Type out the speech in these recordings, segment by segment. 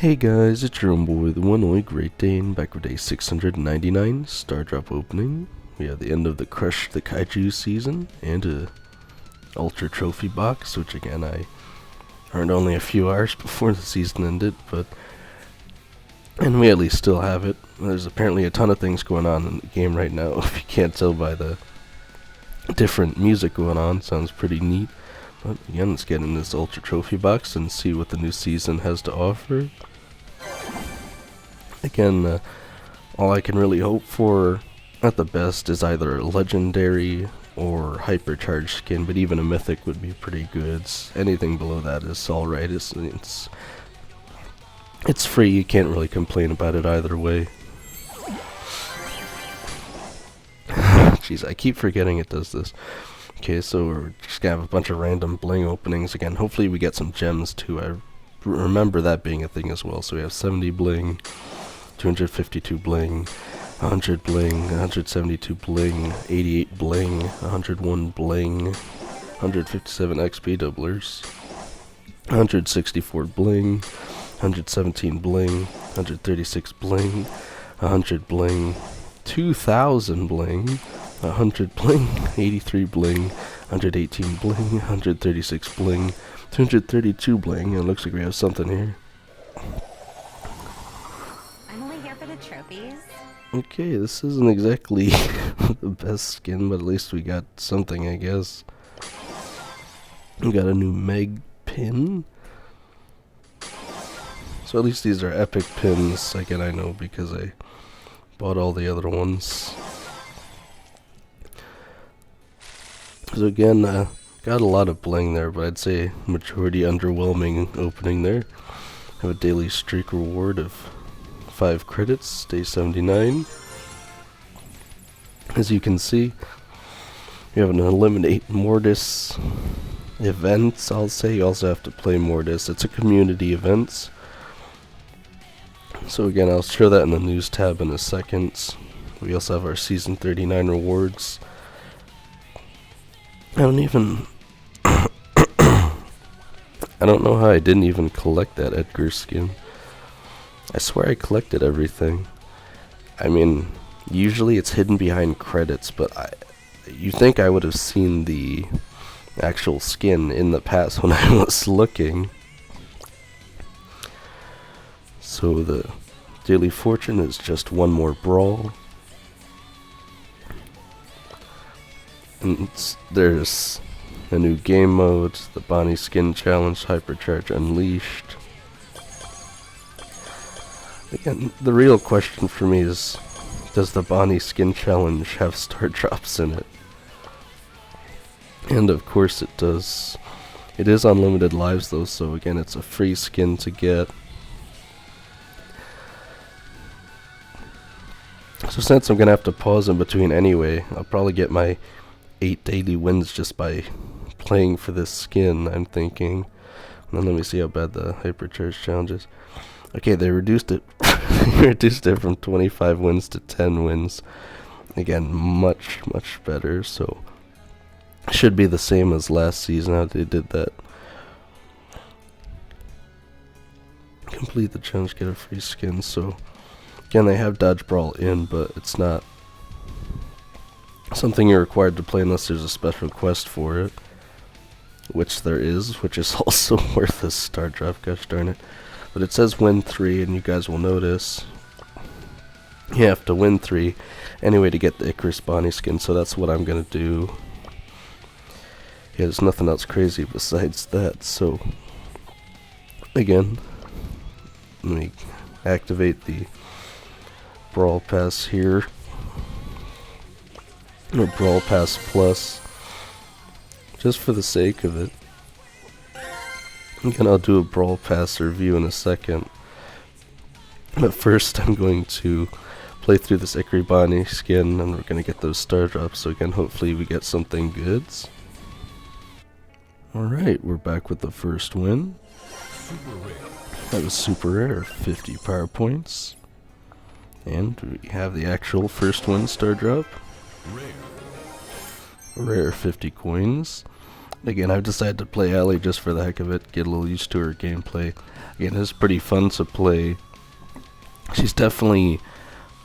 Hey guys, it's your own boy, the one only Great Dane, back with day 699, Star Drop opening. We have the end of the Crush the Kaiju season, and a Ultra Trophy box, which again I earned only a few hours before the season ended, and we at least still have it. There's apparently a ton of things going on in the game right now, if you can't tell by the different music going on. Sounds pretty neat. But again, let's get in this Ultra Trophy box and see what the new season has to offer. Again, all I can really hope for at the best is either a legendary or hypercharged skin, but even a mythic would be pretty good. Anything below that is alright. It's free, you can't really complain about it either way. Jeez, I keep forgetting it does this. Okay, so we're just gonna have a bunch of random bling openings again. Hopefully we get some gems too. I remember that being a thing as well. So we have 70 bling, 252 bling, 100 bling, 172 bling, 88 bling, 101 bling, 157 XP doublers, 164 bling, 117 bling, 136 bling, 100 bling, 2000 bling, 100 bling, 83 bling, 118 bling, 136 bling, 232 bling, and it looks like we have something here. I'm only here for the trophies. Okay, this isn't exactly the best skin, but at least we got something, I guess. We got a new Meg pin. So at least these are epic pins. Again, I know because I bought all the other ones. So again, got a lot of bling there, but I'd say majority underwhelming opening there. Have a daily streak reward of 5 credits, day 79. As you can see, you have an eliminate Mortis event, I'll say. You also have to play Mortis. It's a community event. So again, I'll show that in the news tab in a second. We also have our season 39 rewards. I don't know how I didn't even collect that Edgar skin. I swear I collected everything. I mean, usually it's hidden behind credits, but you think I would have seen the actual skin in the past when I was looking. So the daily fortune is just one more brawl. And there's a new game mode, the Bonnie Skin Challenge, Hypercharge Unleashed. Again, the real question for me is, does the Bonnie Skin Challenge have star drops in it? And of course it does. It is unlimited lives though, so again it's a free skin to get. So since I'm gonna have to pause in between anyway, I'll probably get my 8 daily wins just by playing for this skin, I'm thinking. And then let me see how bad the hypercharge challenge is. Okay, they reduced it reduced it from 25 wins to 10 wins. Again, much better, so should be the same as last season how they did that. Complete the challenge, get a free skin. So again, they have Dodge Brawl in, but it's not something you're required to play unless there's a special quest for it, which there is, which is also worth a star drop, gosh darn it. But it says win 3, and you guys will notice you have to win 3 anyway to get the Icarus Bonnie skin, so that's what I'm gonna do. Yeah, there's nothing else crazy besides that, so again, let me activate the Brawl Pass here. Or Brawl Pass Plus, just for the sake of it. Again, I'll do a Brawl Pass review in a second. But first, I'm going to play through this Icarus Bonnie skin, and we're going to get those star drops. So again, hopefully we get something good. Alright, we're back with the first win. That was super rare, 50 power points. And we have the actual first win star drop. Rare 50 coins. Again, I've decided to play Allie just for the heck of it, get a little used to her gameplay. Again, it's pretty fun to play. She's definitely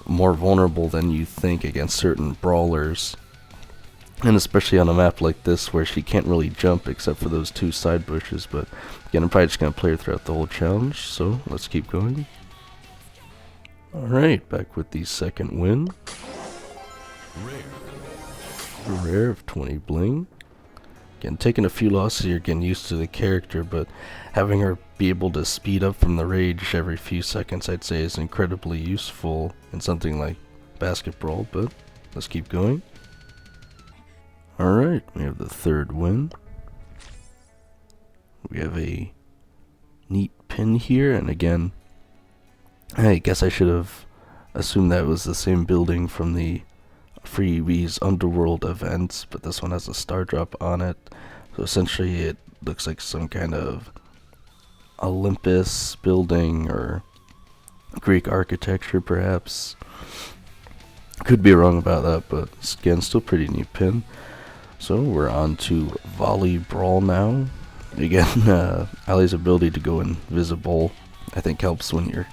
more vulnerable than you think against certain brawlers. And especially on a map like this where she can't really jump except for those 2 side bushes. But again, I'm probably just going to play her throughout the whole challenge, so let's keep going. Alright, back with the second win. Rare of 20 bling. Again, taking a few losses, you're getting used to the character, but having her be able to speed up from the rage every few seconds, I'd say, is incredibly useful in something like basketball, but let's keep going. Alright, we have the third win. We have a neat pin here, and again, I guess I should have assumed that was the same building from the Freebies Underworld events, but this one has a star drop on it. So essentially it looks like some kind of Olympus building or Greek architecture perhaps. Could be wrong about that, but again, still pretty neat pin. So we're on to Volley Brawl now. Again, Allie's ability to go invisible I think helps when you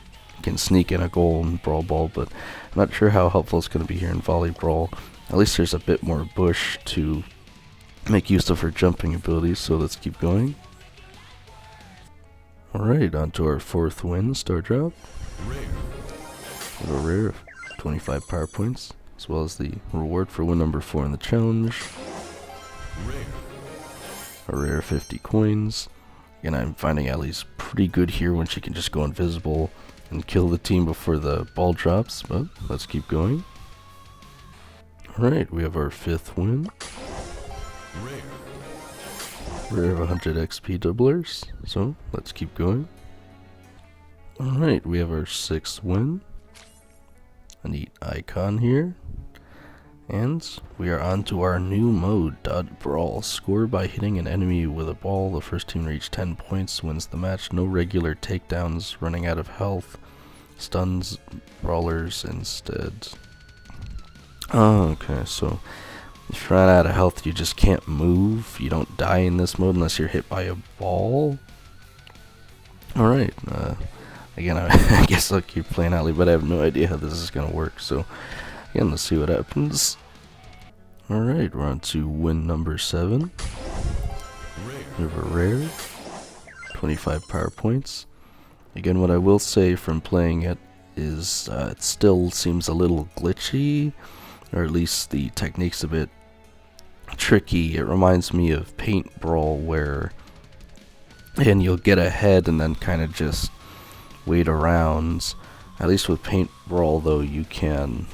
can sneak in a goal in Brawl Ball, but I'm not sure how helpful it's going to be here in Volley Brawl. At least there's a bit more bush to make use of her jumping abilities, so let's keep going. Alright, on to our fourth win, Star Drop. A rare of 25 power points, as well as the reward for win number 4 in the challenge. A rare 50 coins. Again, I'm finding Allie's pretty good here when she can just go invisible and kill the team before the ball drops, but let's keep going. Alright, we have our fifth win. Rare of 100 XP doublers, so let's keep going. Alright, we have our sixth win. A neat icon here. And we are on to our new mode, Dot Brawl. Score by hitting an enemy with a ball. The first team to reach 10 points wins the match. No regular takedowns, running out of health. Stuns brawlers instead. Oh, okay, so if you run out of health, you just can't move. You don't die in this mode unless you're hit by a ball. Alright, again, I guess I'll keep playing Allie, but I have no idea how this is going to work, so again, let's see what happens. Alright, we're on to win number 7. We have a rare, 25 power points. Again, what I will say from playing it is it still seems a little glitchy, or at least the technique's a bit tricky. It reminds me of Paint Brawl, where and you'll get ahead and then kind of just wait around. At least with Paint Brawl, though, you can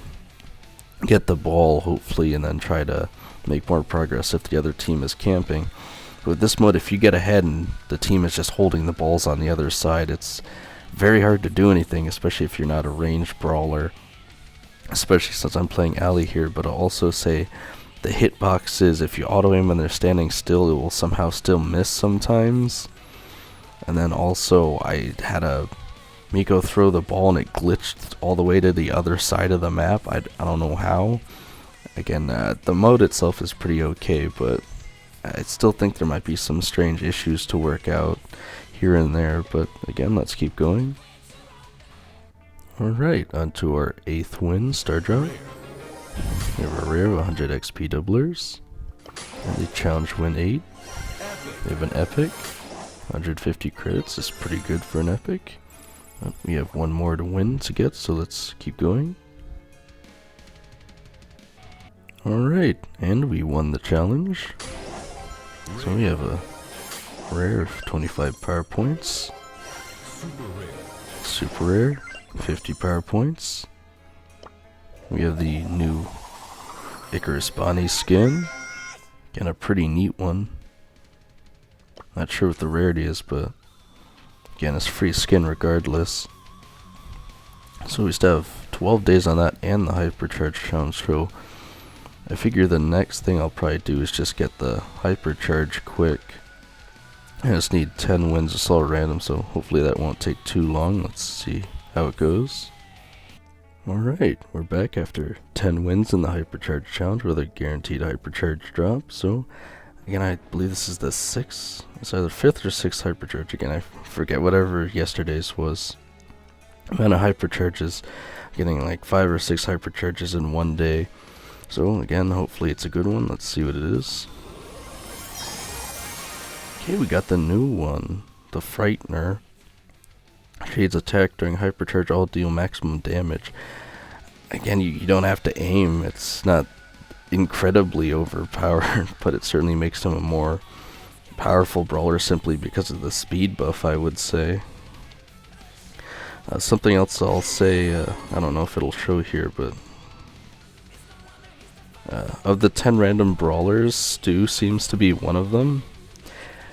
get the ball, hopefully, and then try to make more progress if the other team is camping. But with this mode, if you get ahead and the team is just holding the balls on the other side, it's very hard to do anything, especially if you're not a ranged brawler. Especially since I'm playing Allie here, but I'll also say the hitboxes, if you auto-aim when they're standing still, it will somehow still miss sometimes. And then also, I had a Miko throw the ball and it glitched all the way to the other side of the map. I don't know how. Again, the mode itself is pretty okay, but I still think there might be some strange issues to work out here and there. But again, let's keep going. Alright, on to our 8th win, Star Drop. We have a rare 100 XP doublers. And the challenge win 8. We have an epic. 150 credits is pretty good for an epic. We have one more to win to get, so let's keep going. Alright, and we won the challenge. So we have a rare of 25 power points. Super rare, 50 power points. We have the new Icarus Bonnie skin. Again, a pretty neat one. Not sure what the rarity is, but again, it's free skin regardless. So we still have 12 days on that and the hypercharge challenge. So I figure the next thing I'll probably do is just get the hypercharge quick. I just need 10 wins. It's all random, so hopefully that won't take too long. Let's see how it goes. Alright, we're back after 10 wins in the hypercharge challenge with a guaranteed hypercharge drop. So Again, I believe this is the 6th. It's either 5th or 6th hypercharge. Again, I forget whatever yesterday's was. Amount of hypercharges. Getting like 5 or 6 hypercharges in one day. So again, hopefully it's a good one. Let's see what it is. Okay, we got the new one. The Frightener. Shades attack during hypercharge, all deal maximum damage. Again, you don't have to aim. It's not incredibly overpowered, but it certainly makes him a more powerful brawler simply because of the speed buff, I would say. Something else I'll say, I don't know if it'll show here, but of the 10 random brawlers, Stu seems to be one of them.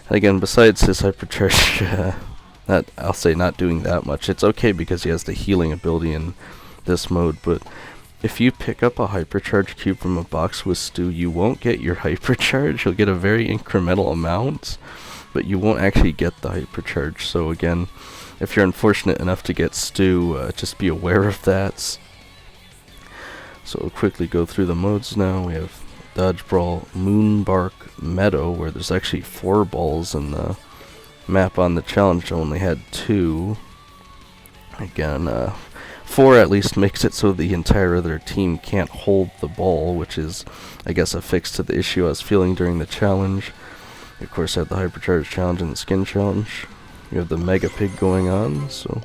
And again, besides his hypercharge, I'll say not doing that much. It's okay because he has the healing ability in this mode, but if you pick up a hypercharge cube from a box with Stu, you won't get your hypercharge. You'll get a very incremental amount, but you won't actually get the hypercharge. So again, if you're unfortunate enough to get Stu, just be aware of that. So we'll quickly go through the modes now. We have Dodge Brawl, Moonbark Meadow, where there's actually 4 balls in the map. On the challenge only had 2. Again, 4 at least makes it so the entire other team can't hold the ball, which is, I guess, a fix to the issue I was feeling during the challenge. Of course, I have the Hypercharge challenge and the Skin challenge. You have the Mega Pig going on, so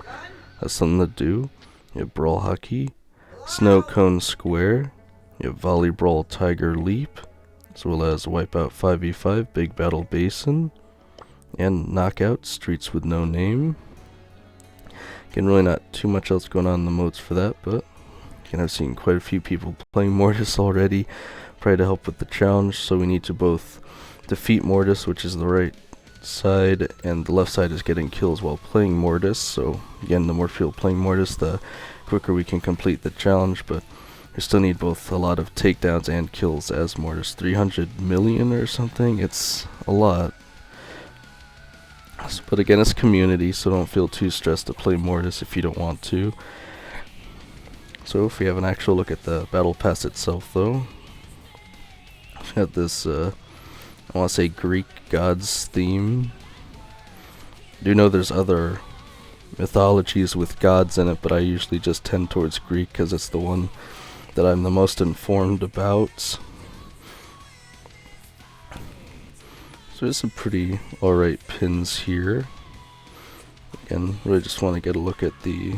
that's something to do. You have Brawl Hockey, Snow Cone Square, you have Volley Brawl Tiger Leap, as well as Wipeout 5v5 Big Battle Basin, and Knockout Streets with No Name. Again, really not too much else going on in the modes for that, but again, I've seen quite a few people playing Mortis already, probably to help with the challenge, so we need to both defeat Mortis, which is the right side, and the left side is getting kills while playing Mortis. So again, the more people playing Mortis, the quicker we can complete the challenge, but we still need both a lot of takedowns and kills as Mortis. 300 million or something, it's a lot. But again, it's community, so don't feel too stressed to play Mortis if you don't want to. So if we have an actual look at the Battle Pass itself, though, we got this, I want to say Greek gods theme. I do know there's other mythologies with gods in it, but I usually just tend towards Greek because it's the one that I'm the most informed about. So there's some pretty alright pins here. Again, really just want to get a look at the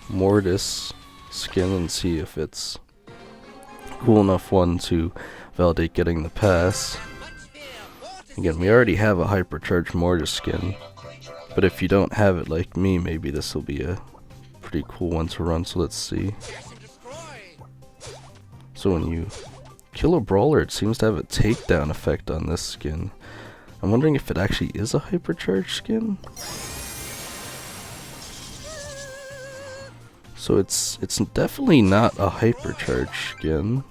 Mortis skin and see if it's cool enough one to validate getting the pass. Again, we already have a Hypercharged Mortis skin, but if you don't have it like me, maybe this will be a pretty cool one to run, so let's see. So when you kill a brawler, it seems to have a takedown effect on this skin. I'm wondering if it actually is a hypercharged skin. So it's definitely not a hypercharged skin.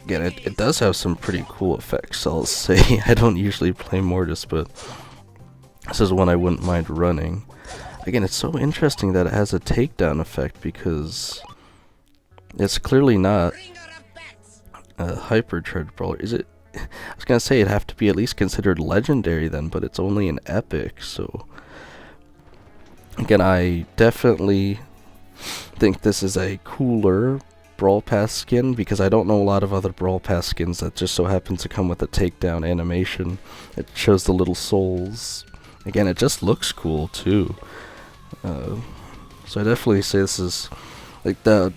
Again, it does have some pretty cool effects, I'll say. I don't usually play Mortis, but this is one I wouldn't mind running. Again, it's so interesting that it has a takedown effect because it's clearly not a hypercharged brawler. Is it? I was gonna say it'd have to be at least considered legendary then, but it's only an epic, so again, I definitely think this is a cooler Brawl Pass skin because I don't know a lot of other Brawl Pass skins that just so happen to come with a takedown animation. It shows the little souls. Again, it just looks cool too. So I definitely say this is like the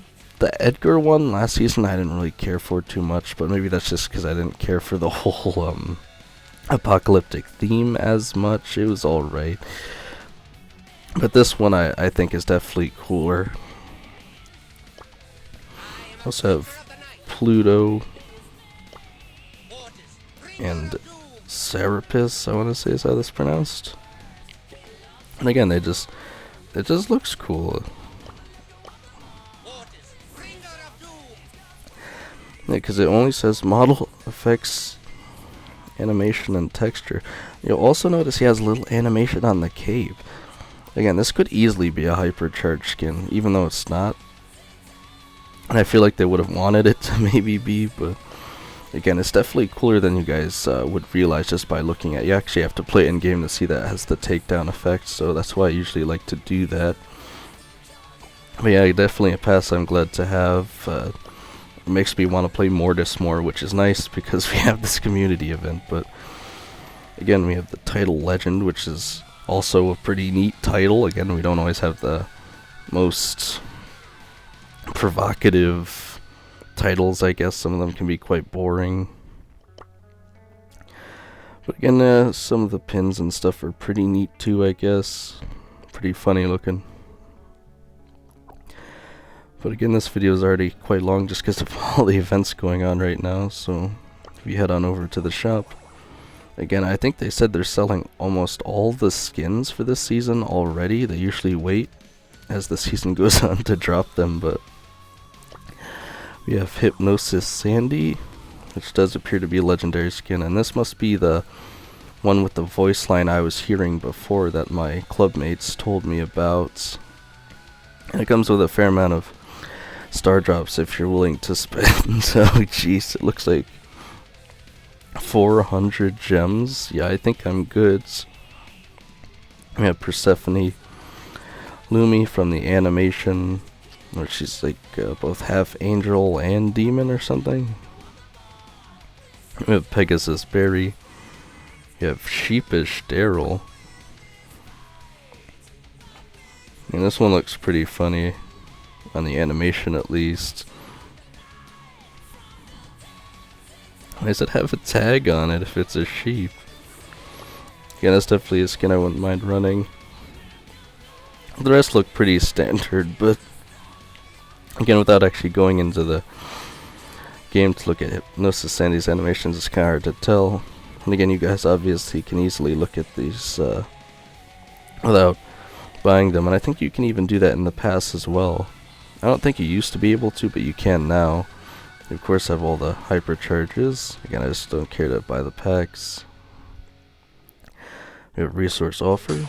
Edgar one last season I didn't really care for too much, but maybe that's just because I didn't care for the whole apocalyptic theme as much. It was alright. But this one I think is definitely cooler. Also have Pluto and Serapis, I want to say is how that's pronounced. And again, it just looks cool. Yeah, because it only says model effects, animation, and texture. You'll also notice he has a little animation on the cape. Again, this could easily be a hypercharged skin, even though it's not. And I feel like they would have wanted it to maybe be, but Again, it's definitely cooler than you guys would realize just by looking at. You actually have to play in game to see that it has the takedown effect, so that's why I usually like to do that. But yeah, definitely a pass I'm glad to have. It makes me want to play Mortis more, which is nice because we have this community event. But again, we have the title Legend, which is also a pretty neat title. Again, we don't always have the most provocative titles, I guess. Some of them can be quite boring. But again, some of the pins and stuff are pretty neat too, I guess. Pretty funny looking. But again, this video is already quite long just because of all the events going on right now, so if you head on over to the shop. Again, I think they said they're selling almost all the skins for this season already. They usually wait as the season goes on to drop them, but we have Hypnosis Sandy, which does appear to be a legendary skin, and this must be the one with the voice line I was hearing before that my clubmates told me about. And it comes with a fair amount of star drops if you're willing to spend. So jeez, it looks like 400 gems. Yeah, I think I'm good. We have Persephone Lumi from the animation, where she's like both half angel and demon or something. We have Pegasus Berry. You have Sheepish Daryl. And this one looks pretty funny on the animation, at least. Why does it have a tag on it if it's a sheep? Yeah, that's definitely a skin I wouldn't mind running. The rest look pretty standard, but again, without actually going into the game to look at Hypnosis Sandy's animations, it's kind of hard to tell. And again, you guys obviously can easily look at these without buying them, and I think you can even do that in the past as well. I don't think you used to be able to, but you can now. You of course have all the hypercharges. Again, I just don't care to buy the packs. We have resource offer, we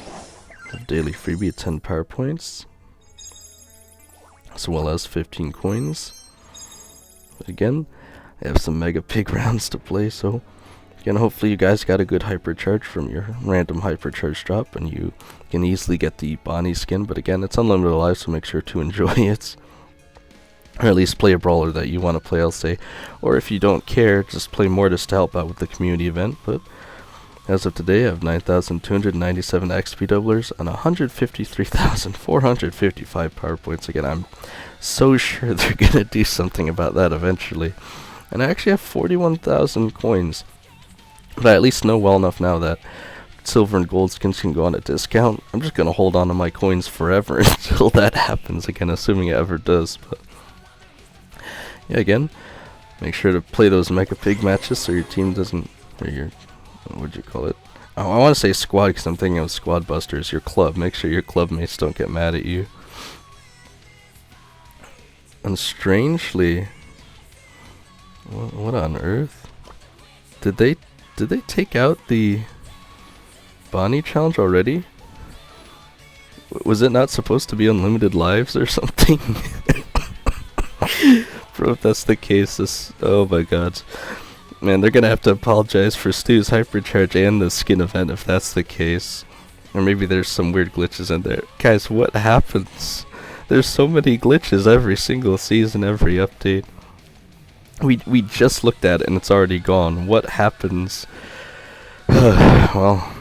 have daily freebie at 10 power points, as well as 15 coins. But again, I have some Mega Pig rounds to play, so again, hopefully you guys got a good hypercharge from your random hypercharge drop, and you can easily get the Bonnie skin. But again, it's unlimited lives, so make sure to enjoy it. Or at least play a brawler that you want to play, I'll say. Or if you don't care, just play Mortis to help out with the community event. But as of today, I have 9,297 XP doublers and 153,455 power points. Again, I'm so sure they're going to do something about that eventually. And I actually have 41,000 coins. But I at least know well enough now that silver and gold skins can go on a discount. I'm just going to hold on to my coins forever until that happens, again, assuming it ever does. But yeah, again, make sure to play those Mega Pig matches so your team doesn't, or your, what'd you call it? Oh, I want to say squad because I'm thinking of Squad Busters, your club. Make sure your club mates don't get mad at you. And strangely, what on earth? Did they take out the Bonnie challenge already? Was it not supposed to be unlimited lives or something? Bro, if that's the case, this, oh my god. Man, they're gonna have to apologize for Stu's hypercharge and the skin event if that's the case. Or maybe there's some weird glitches in there. Guys, what happens? There's so many glitches every single season, every update. We just looked at it and it's already gone. What happens? Well,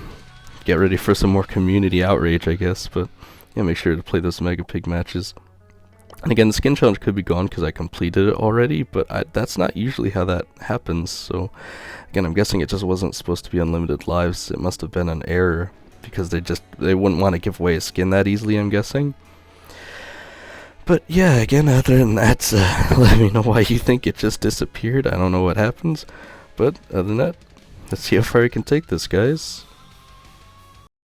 get ready for some more community outrage, I guess. But yeah, make sure to play those Mega Pig matches. And again, the skin challenge could be gone because I completed it already, but that's not usually how that happens. So again, I'm guessing it just wasn't supposed to be unlimited lives. It must have been an error because they wouldn't want to give away a skin that easily, I'm guessing. But yeah, again, other than that, let me know why you think it just disappeared. I don't know what happens, but other than that, let's see how far I can take this, guys.